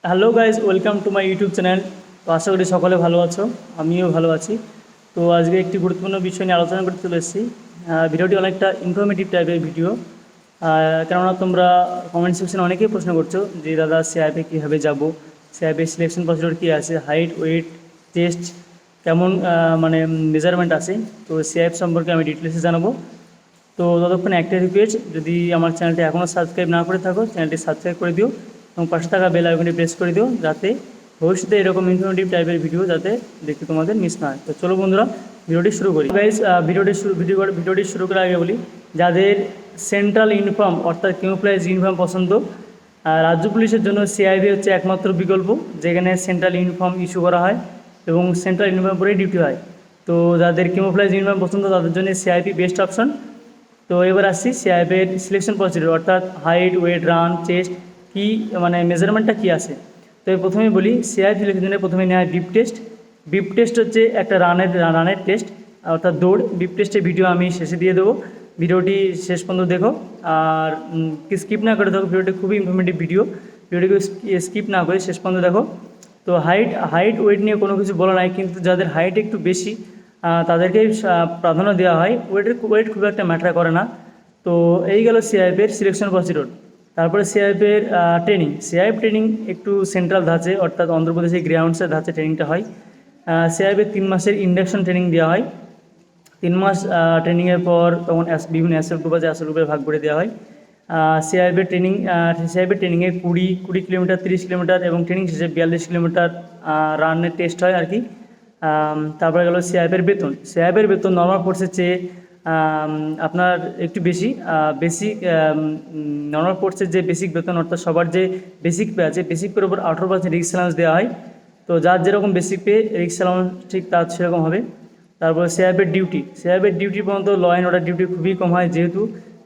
Hello guys, welcome to my YouTube channel. তো আশা করি সকলে ভালো আছো, আমিও ভালো আছি। তো আজকে একটি গুরুত্বপূর্ণ বিষয় নিয়ে আলোচনা করতে চলে এসেছি। ভিডিওটি অনেকটা ইনফরমেটিভ টাইপের ভিডিও, কেননা তোমরা কমেন্ট সেকশনে অনেকেই প্রশ্ন করছো যে দাদা সিআইপে কীভাবে যাব, সিআইপে সিলেকশন প্রসিডিওর কী আছে, হাইট, ওয়েট, টেস্ট কেমন মানে মেজারমেন্ট আছে। তো সিআইএফ সম্পর্কে আমি ডিটেলসে জানাবো। তো ততক্ষণে একটা রিকোয়েস্ট, যদি আমার চ্যানেলটি এখনও সাবস্ক্রাইব না করে থাকো চ্যানেলটি সাবস্ক্রাইব করে দিও এবং পাশে থাকা বেল আইকনটি প্রেস করে দিও, যাতে ভবিষ্যতে এরকম ইনফরমেটিভ টাইপের ভিডিও যাতে দেখতে তোমাদের মিস না হয়। তো চলো বন্ধুরা, ভিডিওটি শুরু করি। গাইজ, ভিডিওটি শুরু করার আগে বলি, যাদের সেন্ট্রাল ইউনিফর্ম অর্থাৎ ক্যামোফ্লেজ ইউনিফর্ম পছন্দ, রাজ্য পুলিশের জন্য সিআইবি হচ্ছে একমাত্র বিকল্প, যেখানে সেন্ট্রাল ইউনিফর্ম ইস্যু করা হয় এবং সেন্ট্রাল ইউনিফর্ম পরেই ডিউটি হয়। তো যাদের ক্যামোফ্লেজ ইউনিফর্ম পছন্দ তাদের জন্য সিআইপি বেস্ট অপশন। তো এবার আসছি সিআইএফের সিলেকশন প্রসিডিওর, অর্থাৎ হাইট, ওয়েট, রান, চেস্ট কী মানে মেজারমেন্টটা কী আছে। তো প্রথমেই বলি, সিআইএফ সিলেকশনের প্রথমে নেওয়া হয় বিপ টেস্ট। বিপ টেস্ট হচ্ছে একটা রানের টেস্ট, অর্থাৎ দৌড়। বিপ টেস্টের ভিডিও আমি শেষে দিয়ে দেবো, ভিডিওটি শেষ পর্যন্ত দেখো আর স্কিপ না করে দেখো, ভিডিওটি খুবই ইনফরমেটিভ ভিডিওটিকে স্কিপ না করে শেষ পর্যন্ত দেখো। তো হাইট ওয়েট নিয়ে কোনো কিছু বলা নাই, কিন্তু যাদের হাইট একটু বেশি তাদেরকেই প্রাধান্য দেওয়া হয়, ওয়েট খুব একটা ম্যাটার করে না। তো এই গেল সিআইএফের সিলেকশন প্রসিডিওর। তারপরে সিআইএফের সিআইএফ ট্রেনিং একটু সেন্ট্রাল ধাঁচে, অর্থাৎ অন্ধ্রপ্রদেশের গ্রাউন্ডসের ধাঁচে ট্রেনিংটা হয়। সিআইএফের 3 মাসের ইন্ডাকশন ট্রেনিং দেওয়া হয়। 3 মাস ট্রেনিংয়ের পর তখন বিভিন্ন অ্যাসেল গ্রুপ আছে, অ্যাসেল গ্রুপে ভাগ করে দেওয়া হয়। সিআইএফের ট্রেনিংয়ে 20 কিলোমিটার, 30 কিলোমিটার এবং ট্রেনিং শেষে 42 কিলোমিটার রানের টেস্ট হয় আর কি। তারপরে গেল সিআইএফের বেতন নর্মাল ফোর্সের চেয়ে আপনার একটু বেশি। নর্মাল ফোর্সের যে বেসিক বেতন, অর্থাৎ সবার যে বেসিক পে আছে, বেসিক পের উপর 18% রিক্স অ্যালাউন্স দেওয়া হয়। তো যার যেরকম বেসিক পে, রিক্স অ্যালাউন্স ঠিক তার সেরকম হবে। তারপর সিআইএফের ডিউটি পর্যন্ত ল অ্যান্ড অর্ডার ডিউটি খুবই কম হয়, যেহেতু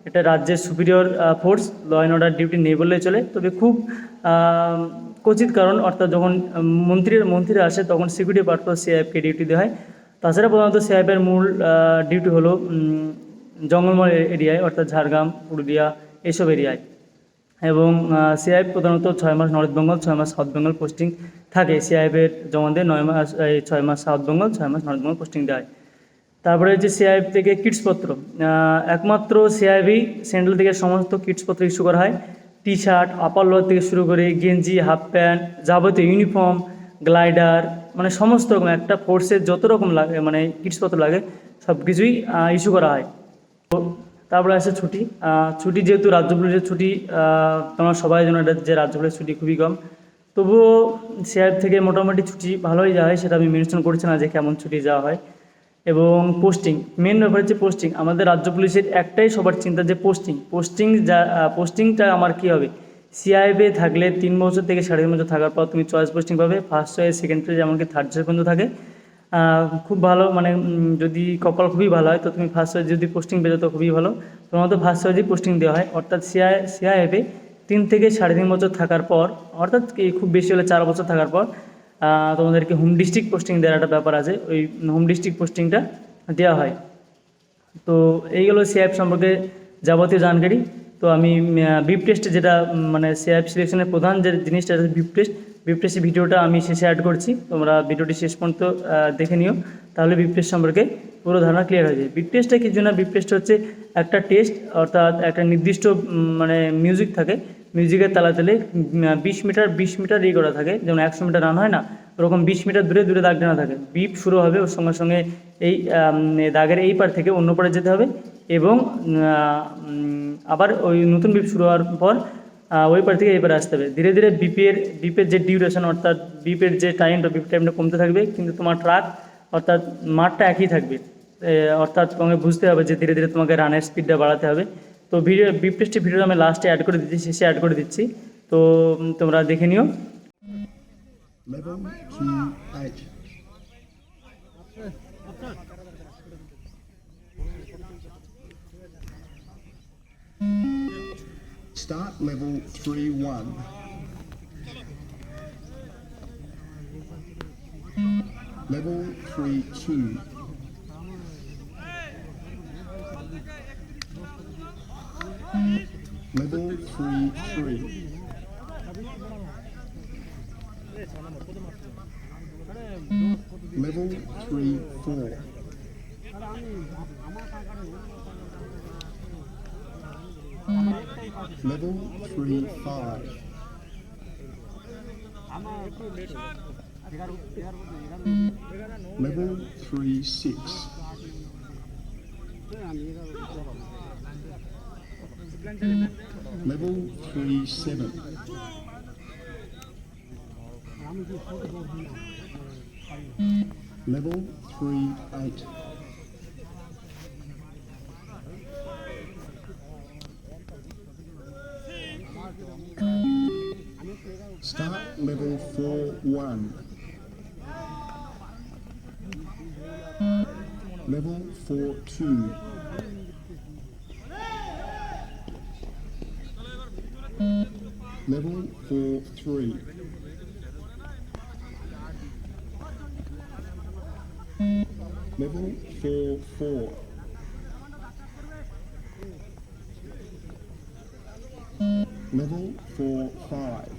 এটা রাজ্যের superior force. Law and order duty নেই বললেই চলে, তবে খুব কচিত কারণ, অর্থাৎ যখন মন্ত্রীরা আসে তখন সিকিউরিটি পারপাস সিআইএফকে ডিউটি দেওয়া হয়। তাছাড়া প্রধানত সিআইএফের মূল ডিউটি হলো জঙ্গলময় এরিয়ায়, অর্থাৎ ঝাড়গ্রাম, পুরুলিয়া এইসব এরিয়ায়। এবং সিআইএফ প্রধানত 6 মাস নর্থ বেঙ্গল, 6 মাস সাউথ বেঙ্গল পোস্টিং থাকে। সিআইএফের জওয়ানদের 9 মাস 6 মাস সাউথ বেঙ্গল, 6 মাস নর্থ বেঙ্গল পোস্টিং দেয়। তারপরে হচ্ছে সিআইএফ থেকে কিটসপত্র, একমাত্র সিআইবি সেন্ট্রাল থেকে সমস্ত কিটসপত্র ইস্যু করা হয়। টি শার্ট, আপার লোয়ার থেকে শুরু করে গেঞ্জি, হাফ প্যান্ট, যাবতীয় ইউনিফর্ম, গ্লাইডার, মানে সমস্ত রকম একটা ফোর্সের যত রকম লাগে মানে কিটসপত্র লাগে সব কিছুই ইস্যু করা হয়। তো তারপরে আসে ছুটি, যেহেতু রাজ্য পুলিশের ছুটি তোমরা সবাই জানো, এটা যে রাজ্য পুলিশের ছুটি খুবই কম, তবুও সিআইএফ থেকে মোটামুটি ছুটি ভালোই যাওয়া হয়, সেটা আমি মেনশন করছি না যে কেমন ছুটি যাওয়া হয়। এবং মেন ব্যাপার হচ্ছে পোস্টিং। আমাদের রাজ্য পুলিশের একটাই সবার চিন্তা যে পোস্টিংটা আমার কী হবে। সিআইএফে থাকলে 3 বছর থেকে 3.5 বছর থাকার পর তুমি চয়েস পোস্টিং পাবে, ফার্স্ট চয়েস, সেকেন্ড চয়েস, এমনকি থার্ড চয়েস পর্যন্ত থাকে। খুব ভালো, মানে যদি কপাল খুবই ভালো হয় তো তুমি ফার্স্ট চয়েস যদি পোস্টিং পেয়ে তো খুবই ভালো, তোমার তো ফার্স্ট চয়েসেই পোস্টিং দেওয়া হয়। অর্থাৎ সিআইএফে 3 থেকে 3.5 বছর থাকার পর, অর্থাৎ খুব বেশি হলে 4 বছর থাকার পর তোমাদেরকে হোম ডিস্ট্রিক্ট পোস্টিং দেওয়ার একটা ব্যাপার আছে, ওই হোম ডিস্ট্রিক্ট পোস্টিংটা দেওয়া হয়। তো এইগুলো সিআইএফ সম্পর্কে যাবতীয় জানকারি। তো আমি বিপ টেস্ট, যেটা মানে সিআইএফ সিলেকশনের প্রধান যে জিনিসটা বিপ টেস্টের ভিডিওটা আমি শেষে অ্যাড করছি, তোমরা ভিডিওটি শেষ পর্যন্ত দেখে নিও, তাহলে বিপ টেস্ট সম্পর্কে পুরো ধারণা ক্লিয়ার হয়ে যায়। বিপ টেস্টটা কি জন্য? বিপ টেস্ট হচ্ছে একটা টেস্ট, অর্থাৎ একটা নির্দিষ্ট মানে মিউজিক থাকে, মিউজিকের তালে তালে 20 মিটার করা থাকে, যেমন 100 মিটার রান হয় না, ওরকম 20 মিটার দূরে দাগ টানা থাকে। বিপ শুরু হবে, ওর সঙ্গে সঙ্গে এই দাগের এই পার থেকে অন্য পারে যেতে হবে, এবং আবার ওই নতুন বিপ শুরু হওয়ার পর ওই পার থেকে এই পারে আসতে হবে। ধীরে ধীরে বিপের যে ডিউরেশন, অর্থাৎ বিপের যে টাইমটা কমতে থাকবে, কিন্তু তোমার ট্রাক অর্থাৎ মাঠটা একই থাকবে। অর্থাৎ তোমাকে বুঝতে হবে যে ধীরে ধীরে তোমাকে রানের স্পিডটা বাড়াতে হবে। তো বিপ টেস্টের ভিডিওটা আমি লাস্টে অ্যাড করে দিচ্ছি, শেষে অ্যাড করে দিচ্ছি, তো তোমরা দেখে নিও। Level 2H. Start level 3-1. Level 3-2. Level 3-3. Level 3 4. Level 3 5. Level 3 6. Level 3 7. Level 3 8. Start level 4 1. Level 4 2. Level 4 3. Level 4 4. Level 4 5.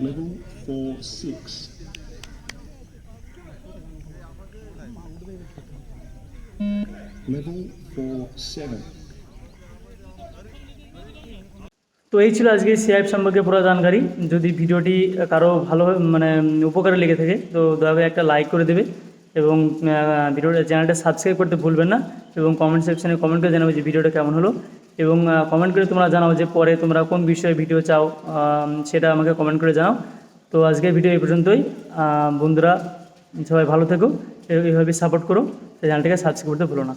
Level 4 6. Level 4 7. তো এই ছিল আজকে সিআইএফ সম্পর্কে পুরো জানকারি। যদি ভিডিওটি কারো ভালো মানে উপকারে লেগে থাকে তো দয়া করে একটা লাইক করে দেবে এবং ভিডিওটা চ্যানেলটা সাবস্ক্রাইব করতে ভুলবেন না এবং কমেন্ট সেকশনে কমেন্ট করে জানাবে যে ভিডিওটা কেমন হলো এবং কমেন্ট করে তোমরা জানাও যে পরে তোমরা কোন বিষয়ে ভিডিও চাও, সেটা আমাকে কমেন্ট করে জানাও। তো আজকের ভিডিও এই পর্যন্তই। বন্ধুরা সবাই ভালো থেকো, এইভাবে সাপোর্ট করো, চ্যানেলটাকে সাবস্ক্রাইব করতে ভুলো না।